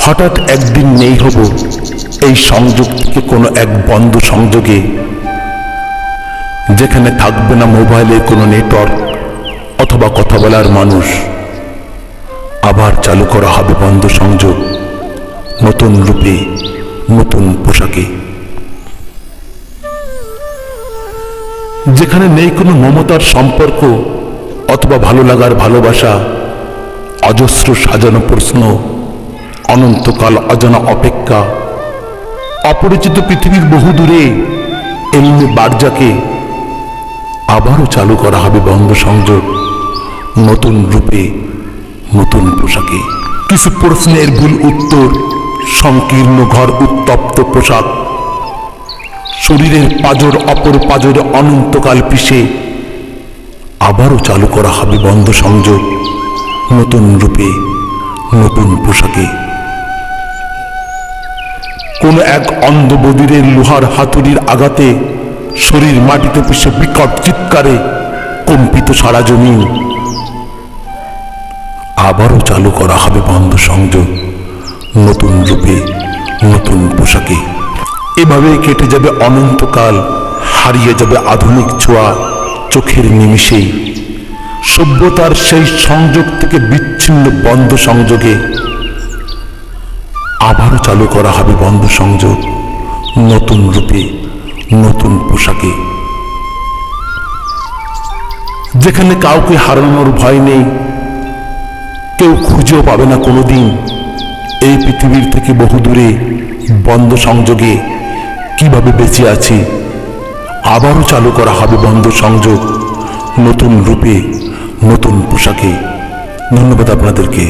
হঠাৎ একদিন নেই হব এই সংযোগ থেকে কোনো এক বন্ধ সংযোগে, যেখানে থাকবে না মোবাইলে কোনো নেটওয়ার্ক অথবা কথা বলার মানুষ। আবার চালু করা হবে বন্ধ সংযোগ, নতুন রূপে, নতুন পোশাকে। যেখানে নেই কোনো মমতার সম্পর্ক অথবা ভালো লাগার ভালোবাসা, অজস্র সাজানো প্রশ্ন, অনন্তকাল অজানা অপেক্ষা, অপরিচিত পৃথিবীর বহু দূরে এমনি বার্জাকে আবারও চালু করা হবে বন্ধ সংযোগ, নতুন রূপে, নতুন পোশাকে। কিছু প্রশ্নের ভুল উত্তর, সংকীর্ণ ঘর, উত্তপ্ত পোশাক, শরীরের পাঁজর অপর পাঁজরে অনন্তকাল পিষে আবারও চালু করা হবে বন্ধ সংযোগ, নতুন রূপে, নতুন পোশাকে। কোন এক অন্ধ বধিরের লোহার হাতুড়ির আঘাতে শরীর মাটিতে পিষে বিকট চিৎকারে কম্পিত সারা জমি আবারও চালু করা হবে বন্ধ সংযোগ, নতুন রূপে, নতুন পোশাকে। এভাবে কেটে যাবে অনন্তকাল, হারিয়ে যাবে আধুনিক ছোঁয়া চোখের নিমিষেই। সভ্যতার সেই সংযোগ থেকে বিচ্ছিন্ন বন্ধ সংযোগে আবারও চালু করা হবে বন্ধ সংযোগ, নতুন রূপে, নতুন পোশাকে। যেখানে কাউকে হারানোর ভয় নেই, কেউ খুঁজেও পাবে না কোনোদিন এই পৃথিবীর থেকে বহু দূরে বন্ধ সংযোগে কিভাবে বেঁচে আছি। আবারও চালু করা হবে বন্ধ সংযোগ, নতুন রূপে, নতুন পোশাকে। ধন্যবাদ আপনাদেরকে।